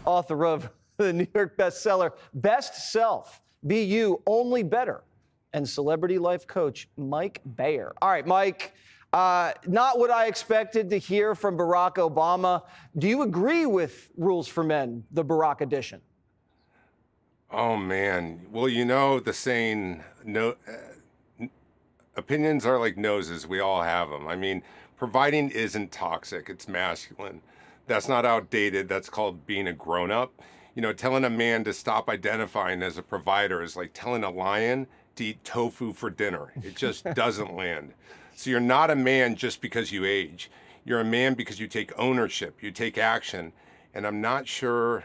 author of the New York bestseller, Best Self, Be You, Only Better, and celebrity life coach Mike Bayer. All right, Mike, not what I expected to hear from Barack Obama. Do you agree with Rules for Men, the Barack edition? Oh, man. Well, you know the saying, no, opinions are like noses. We all have them. I mean, providing isn't toxic. It's masculine. That's not outdated. That's called being a grown-up. You know, telling a man to stop identifying as a provider is like telling a lion to eat tofu for dinner. It just doesn't land. So you're not a man just because you age. You're a man because you take ownership, you take action. And I'm not sure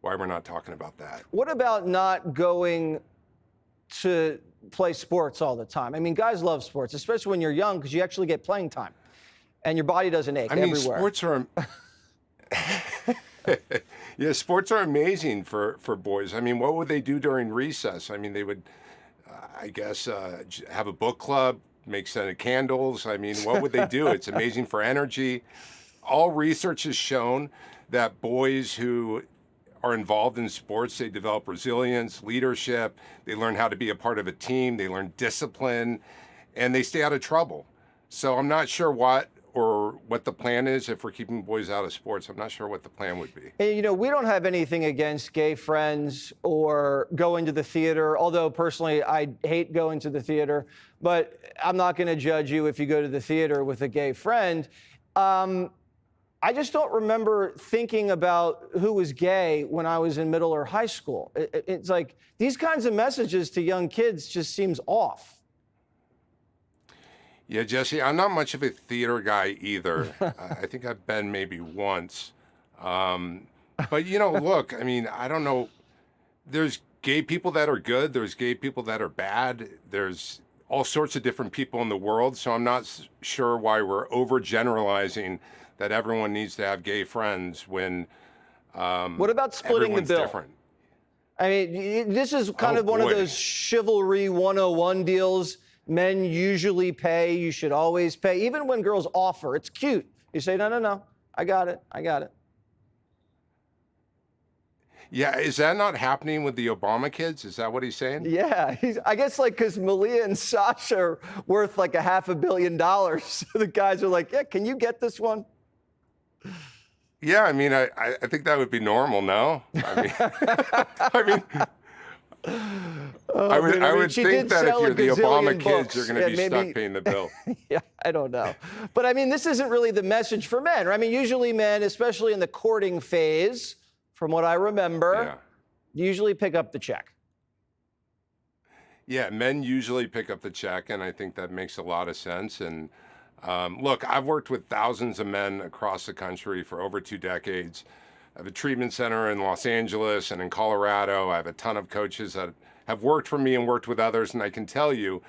why we're not talking about that. What about not going to play sports all the time? I mean, guys love sports, especially when you're young, because you actually get playing time and your body doesn't ache everywhere. Sports are... Yeah, sports are amazing for boys. I mean, what would they do during recess? I mean, they would, I guess, have a book club, make scented candles. I mean, what would they do? It's amazing for energy. All research has shown that boys who are involved in sports, they develop resilience, leadership, they learn how to be a part of a team, they learn discipline, and they stay out of trouble. So I'm not sure what the plan is if we're keeping boys out of sports. I'm not sure what the plan would be. And, you know, we don't have anything against gay friends or going to the theater, although personally I hate going to the theater, but I'm not going to judge you if you go to the theater with a gay friend. I just don't remember thinking about who was gay when I was in middle or high school. It's like these kinds of messages to young kids just seems off. Yeah, Jesse, I'm not much of a theater guy either. I think I've been maybe once. But, you know, look, I mean, I don't know. There's gay people that are good. There's gay people that are bad. There's all sorts of different people in the world. So I'm not sure why we're overgeneralizing that everyone needs to have gay friends when what about splitting the bill? Different. I mean, this is kind of one of those chivalry 101 deals. Men usually pay. You should always pay. Even when girls offer, it's cute. You say, no, I got it. Yeah, is that not happening with the Obama kids? Is that what he's saying? Yeah, I guess like because Malia and Sasha are worth like $500 million. So the guys are like, yeah, can you get this one? Yeah, I mean, I think that would be normal, no? I mean, I would think that if you're the Obama kids, you're going to be stuck paying the bill. Yeah, I don't know. But I mean, this isn't really the message for men. Right? I mean, usually men, especially in the courting phase, from what I remember, usually pick up the check. Yeah, men usually pick up the check, and I think that makes a lot of sense. And look, I've worked with thousands of men across the country for over 2 decades. I have a treatment center in Los Angeles and in Colorado. I have a ton of coaches that have worked for me and worked with others. And I can tell you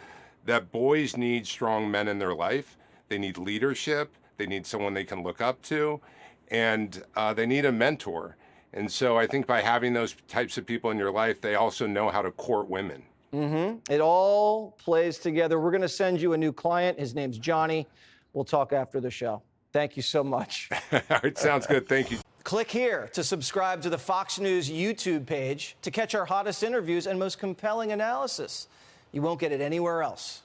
that boys need strong men in their life. They need leadership. They need someone they can look up to. And they need a mentor. And so I think by having those types of people in your life, they also know how to court women. Mm-hmm. It all plays together. We're going to send you a new client. His name's Johnny. We'll talk after the show. Thank you so much. It sounds good. Thank you. Click here to subscribe to the Fox News YouTube page to catch our hottest interviews and most compelling analysis. You won't get it anywhere else.